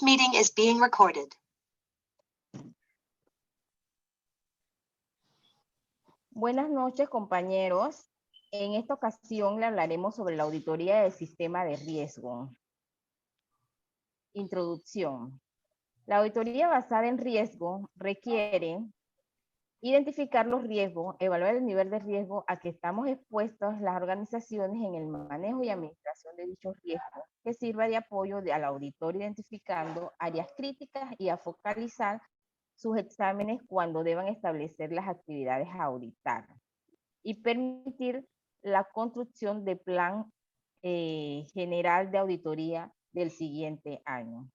This meeting is being recorded. Buenas noches, compañeros. En esta ocasión le hablaremos sobre la auditoría del sistema de riesgo. Introducción. La auditoría basada en riesgo requiere identificar los riesgos, evaluar el nivel de riesgo a que estamos expuestos las organizaciones en el manejo y administración de dichos riesgos, que sirva de apoyo al auditor identificando áreas críticas y a focalizar sus exámenes cuando deban establecer las actividades a auditar y permitir la construcción de plan general de auditoría del siguiente año.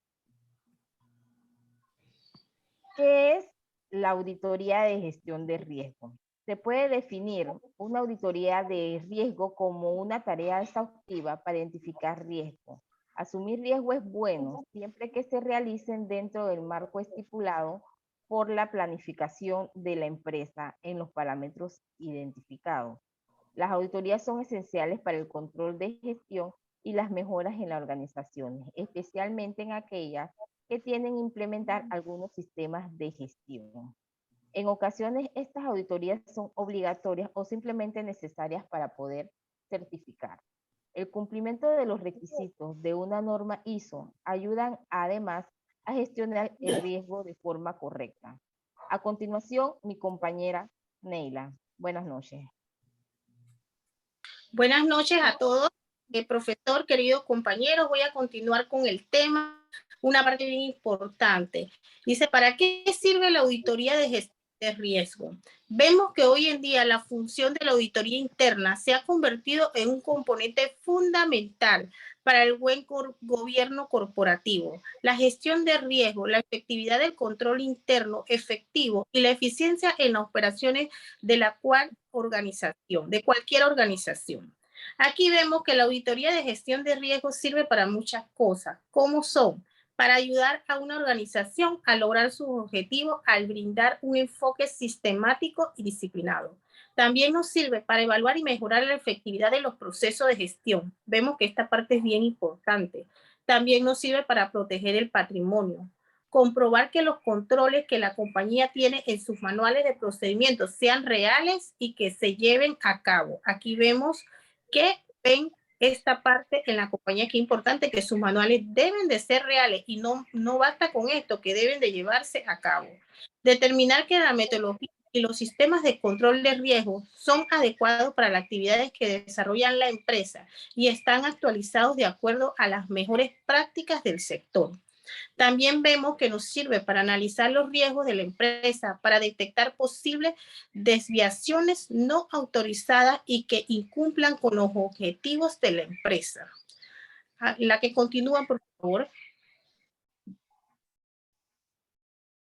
¿Qué es la auditoría de gestión de riesgo? Se puede definir una auditoría de riesgo como una tarea exhaustiva para identificar riesgo. Asumir riesgo es bueno siempre que se realicen dentro del marco estipulado por la planificación de la empresa en los parámetros identificados. Las auditorías son esenciales para el control de gestión y las mejoras en las organizaciones, especialmente en aquellas que tienen que implementar algunos sistemas de gestión. En ocasiones, estas auditorías son obligatorias o simplemente necesarias para poder certificar. El cumplimiento de los requisitos de una norma ISO ayudan además a gestionar el riesgo de forma correcta. A continuación, mi compañera Neila. Buenas noches. Buenas noches a todos. Profesor, queridos compañeros, voy a continuar con el tema, una parte bien importante. Dice, ¿para qué sirve la auditoría de gestión de riesgo? Vemos que hoy en día la función de la auditoría interna se ha convertido en un componente fundamental para el buen gobierno corporativo, la gestión de riesgo, la efectividad del control interno efectivo y la eficiencia en las operaciones de cualquier organización. Aquí vemos que la auditoría de gestión de riesgo sirve para muchas cosas. ¿Cómo son? Para ayudar a una organización a lograr sus objetivos al brindar un enfoque sistemático y disciplinado. También nos sirve para evaluar y mejorar la efectividad de los procesos de gestión. Vemos que esta parte es bien importante. También nos sirve para proteger el patrimonio. Comprobar que los controles que la compañía tiene en sus manuales de procedimientos sean reales y que se lleven a cabo. Aquí vemos que ven esta parte en la compañía que es importante, que sus manuales deben de ser reales y no basta con esto, que deben de llevarse a cabo. Determinar que la metodología y los sistemas de control de riesgo son adecuados para las actividades que desarrollan la empresa y están actualizados de acuerdo a las mejores prácticas del sector. También vemos que nos sirve para analizar los riesgos de la empresa, para detectar posibles desviaciones no autorizadas y que incumplan con los objetivos de la empresa. La que continúa, por favor.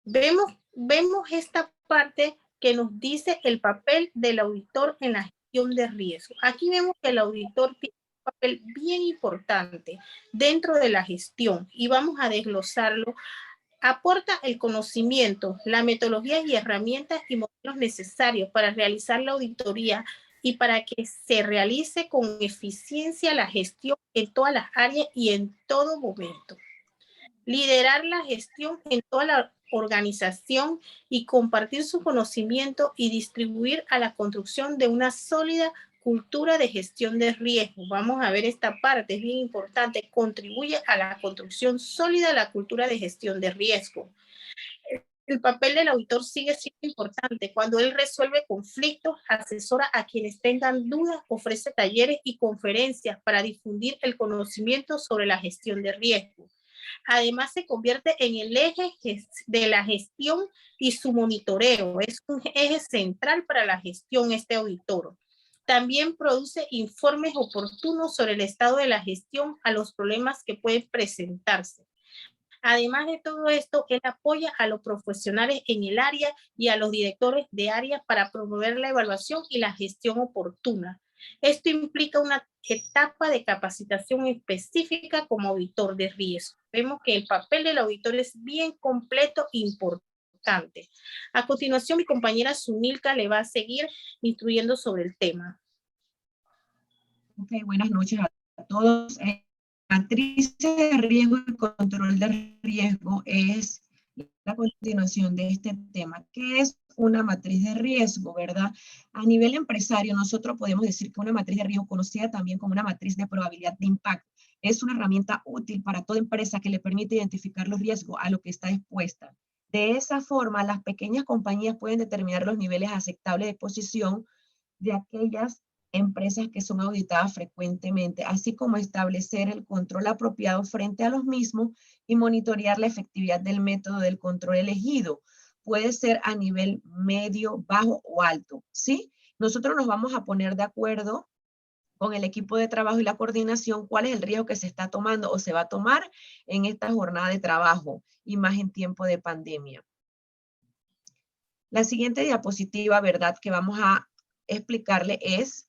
Vemos esta parte que nos dice el papel del auditor en la gestión de riesgo. Aquí vemos que el auditor tiene un papel bien importante dentro de la gestión y vamos a desglosarlo. Aporta el conocimiento, la metodología y herramientas y modelos necesarios para realizar la auditoría y para que se realice con eficiencia la gestión en todas las áreas y en todo momento. Liderar la gestión en toda la organización y compartir su conocimiento y distribuir a la construcción de una sólida cultura de gestión de riesgo. Vamos a ver esta parte, es bien importante, contribuye a la construcción sólida de la cultura de gestión de riesgo. El papel del auditor sigue siendo importante. Cuando él resuelve conflictos, asesora a quienes tengan dudas, ofrece talleres y conferencias para difundir el conocimiento sobre la gestión de riesgo. Además, se convierte en el eje de la gestión y su monitoreo. Es un eje central para la gestión este auditor. También produce informes oportunos sobre el estado de la gestión a los problemas que pueden presentarse. Además de todo esto, él apoya a los profesionales en el área y a los directores de área para promover la evaluación y la gestión oportuna. Esto implica una etapa de capacitación específica como auditor de riesgo. Vemos que el papel del auditor es bien completo e importante. A continuación, mi compañera Sunilka le va a seguir instruyendo sobre el tema. Ok, buenas noches a todos. matrices de riesgo y control de riesgo es la continuación de este tema. ¿Qué es una matriz de riesgo, verdad? A nivel empresario, nosotros podemos decir que una matriz de riesgo, conocida también como una matriz de probabilidad de impacto, es una herramienta útil para toda empresa que le permite identificar los riesgos a lo que está expuesta. De esa forma, las pequeñas compañías pueden determinar los niveles aceptables de exposición de aquellas empresas que son auditadas frecuentemente, así como establecer el control apropiado frente a los mismos y monitorear la efectividad del método del control elegido. Puede ser a nivel medio, bajo o alto, ¿sí? Nosotros nos vamos a poner de acuerdo con el equipo de trabajo y la coordinación cuál es el riesgo que se está tomando o se va a tomar en esta jornada de trabajo y más en tiempo de pandemia. La siguiente diapositiva, ¿verdad?, que vamos a explicarle es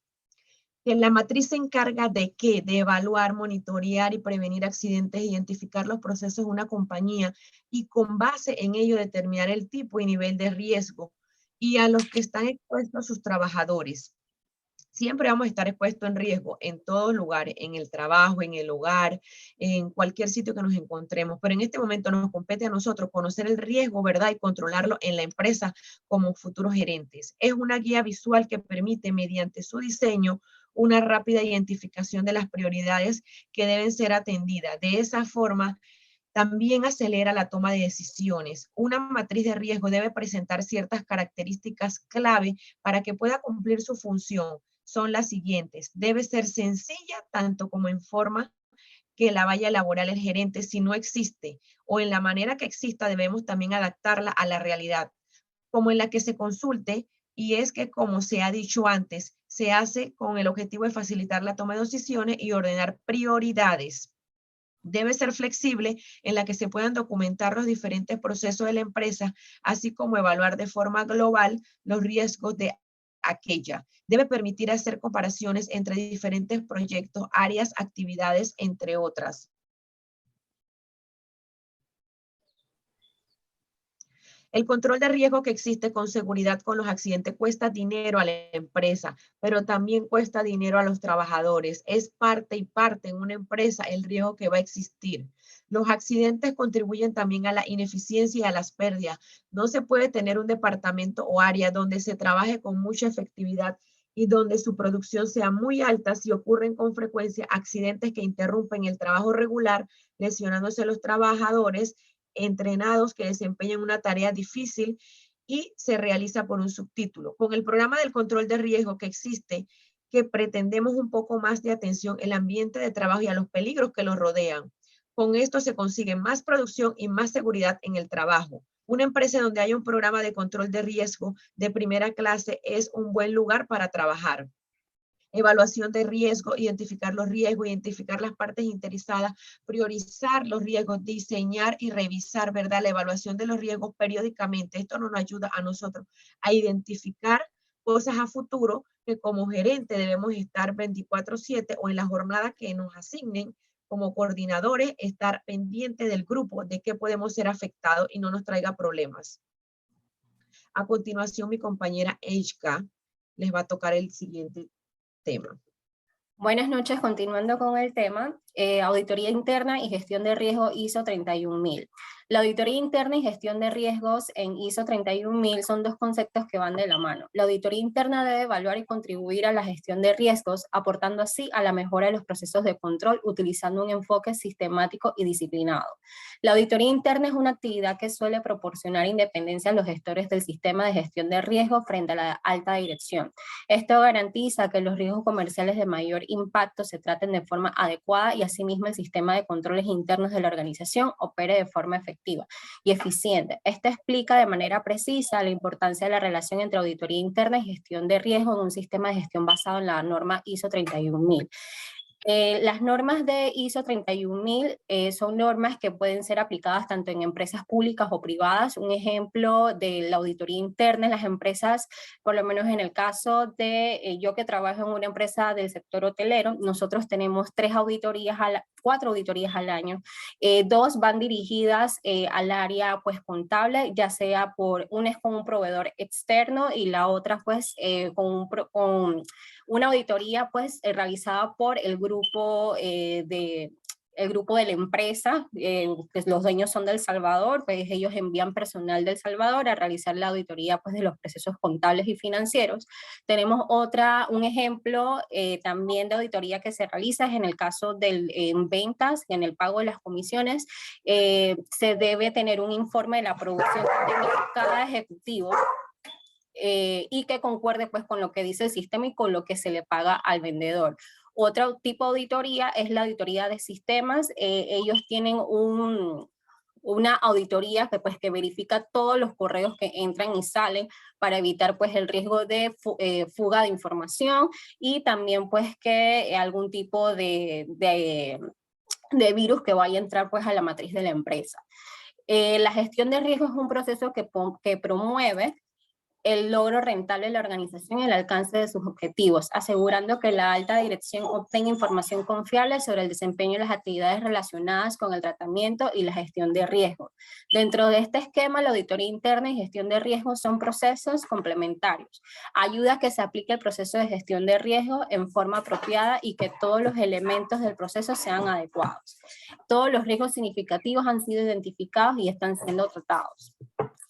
que la matriz se encarga de ¿qué? De evaluar, monitorear y prevenir accidentes, identificar los procesos de una compañía y con base en ello determinar el tipo y nivel de riesgo y a los que están expuestos sus trabajadores. Siempre vamos a estar expuestos en riesgo en todos lugares, en el trabajo, en el hogar, en cualquier sitio que nos encontremos. Pero en este momento nos compete a nosotros conocer el riesgo, ¿verdad? Y controlarlo en la empresa como futuros gerentes. Es una guía visual que permite, mediante su diseño, una rápida identificación de las prioridades que deben ser atendidas. De esa forma, también acelera la toma de decisiones. Una matriz de riesgo debe presentar ciertas características clave para que pueda cumplir su función. Son las siguientes. Debe ser sencilla, tanto como en forma que la vaya a elaborar el gerente si no existe, o en la manera que exista debemos también adaptarla a la realidad, como en la que se consulte, y es que, como se ha dicho antes, se hace con el objetivo de facilitar la toma de decisiones y ordenar prioridades. Debe ser flexible en la que se puedan documentar los diferentes procesos de la empresa, así como evaluar de forma global los riesgos de aquella. Debe permitir hacer comparaciones entre diferentes proyectos, áreas, actividades, entre otras. El control de riesgo que existe con seguridad con los accidentes cuesta dinero a la empresa, pero también cuesta dinero a los trabajadores. Es parte y parte en una empresa el riesgo que va a existir. Los accidentes contribuyen también a la ineficiencia y a las pérdidas. No se puede tener un departamento o área donde se trabaje con mucha efectividad y donde su producción sea muy alta si ocurren con frecuencia accidentes que interrumpen el trabajo regular, lesionándose los trabajadores entrenados que desempeñan una tarea difícil y se realiza por un subtítulo. Con el programa del control de riesgo que existe, que pretendemos un poco más de atención al ambiente de trabajo y a los peligros que los rodean. Con esto se consigue más producción y más seguridad en el trabajo. Una empresa donde haya un programa de control de riesgo de primera clase es un buen lugar para trabajar. Evaluación de riesgo, identificar los riesgos, identificar las partes interesadas, priorizar los riesgos, diseñar y revisar, ¿verdad? La evaluación de los riesgos periódicamente. Esto nos ayuda a nosotros a identificar cosas a futuro que como gerente debemos estar 24/7 o en la jornada que nos asignen como coordinadores, estar pendiente del grupo de qué podemos ser afectados y no nos traiga problemas. A continuación, mi compañera Ejka les va a tocar el siguiente tema. Buenas noches, continuando con el tema, auditoría interna y gestión de riesgo ISO 31000. La auditoría interna y gestión de riesgos en ISO 31000 son dos conceptos que van de la mano. La auditoría interna debe evaluar y contribuir a la gestión de riesgos, aportando así a la mejora de los procesos de control, utilizando un enfoque sistemático y disciplinado. La auditoría interna es una actividad que suele proporcionar independencia a los gestores del sistema de gestión de riesgos frente a la alta dirección. Esto garantiza que los riesgos comerciales de mayor impacto se traten de forma adecuada y asimismo el sistema de controles internos de la organización opere de forma efectiva y eficiente. Esto explica de manera precisa la importancia de la relación entre auditoría interna y gestión de riesgo en un sistema de gestión basado en la norma ISO 31000. Las normas de ISO 31000 son normas que pueden ser aplicadas tanto en empresas públicas o privadas. Un ejemplo de la auditoría interna en las empresas, por lo menos en el caso de yo que trabajo en una empresa del sector hotelero, nosotros tenemos 4 auditorías al año. 2 van dirigidas al área pues contable, ya sea una es con un proveedor externo y la otra pues con una auditoría pues realizada por el grupo grupo de la empresa, pues los dueños son de El Salvador, pues ellos envían personal de El Salvador a realizar la auditoría pues, de los procesos contables y financieros. Tenemos un ejemplo también de auditoría que se realiza en el caso de ventas, en el pago de las comisiones, se debe tener un informe de la producción de cada ejecutivo y que concuerde pues con lo que dice el sistema y con lo que se le paga al vendedor. Otro tipo de auditoría es la auditoría de sistemas. Ellos tienen una auditoría que verifica todos los correos que entran y salen para evitar pues el riesgo de fuga de información y también pues que algún tipo de virus que vaya a entrar pues a la matriz de la empresa. La gestión de riesgo es un proceso que promueve el logro rentable de la organización y el alcance de sus objetivos, asegurando que la alta dirección obtenga información confiable sobre el desempeño de las actividades relacionadas con el tratamiento y la gestión de riesgo. Dentro de este esquema, la auditoría interna y gestión de riesgo son procesos complementarios. Ayuda a que se aplique el proceso de gestión de riesgo en forma apropiada y que todos los elementos del proceso sean adecuados. Todos los riesgos significativos han sido identificados y están siendo tratados.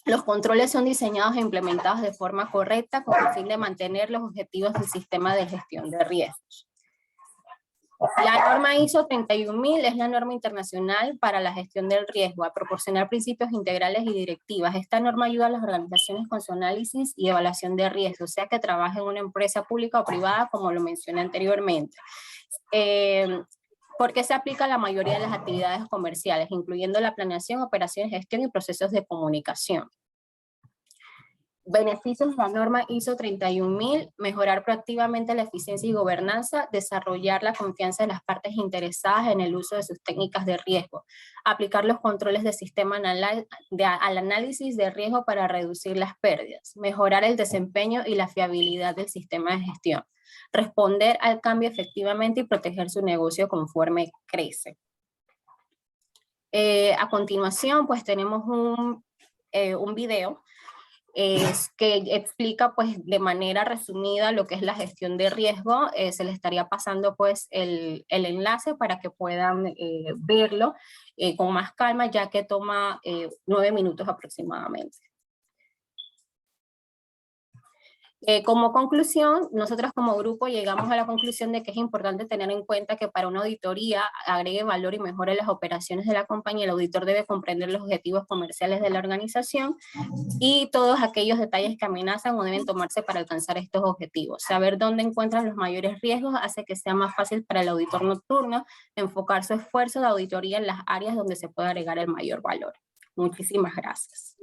Los controles son diseñados e implementados de forma correcta con el fin de mantener los objetivos del sistema de gestión de riesgos. La norma ISO 31000 es la norma internacional para la gestión del riesgo, a proporcionar principios integrales y directivas. Esta norma ayuda a las organizaciones con su análisis y evaluación de riesgo, sea que trabaje en una empresa pública o privada, como lo mencioné anteriormente. Porque se aplica a la mayoría de las actividades comerciales, incluyendo la planeación, operaciones, gestión y procesos de comunicación. Beneficios de la norma ISO 31000, mejorar proactivamente la eficiencia y gobernanza, desarrollar la confianza de las partes interesadas en el uso de sus técnicas de riesgo, aplicar los controles de sistema al análisis de riesgo para reducir las pérdidas, mejorar el desempeño y la fiabilidad del sistema de gestión, responder al cambio efectivamente y proteger su negocio conforme crece. A continuación, pues tenemos un video que explica pues de manera resumida lo que es la gestión de riesgo. Se les estaría pasando pues el enlace para que puedan verlo con más calma, ya que toma 9 minutos aproximadamente. Como conclusión, nosotros como grupo llegamos a la conclusión de que es importante tener en cuenta que para una auditoría agregue valor y mejore las operaciones de la compañía, el auditor debe comprender los objetivos comerciales de la organización y todos aquellos detalles que amenazan o deben tomarse para alcanzar estos objetivos. Saber dónde encuentran los mayores riesgos hace que sea más fácil para el auditor nocturno enfocar su esfuerzo de auditoría en las áreas donde se puede agregar el mayor valor. Muchísimas gracias.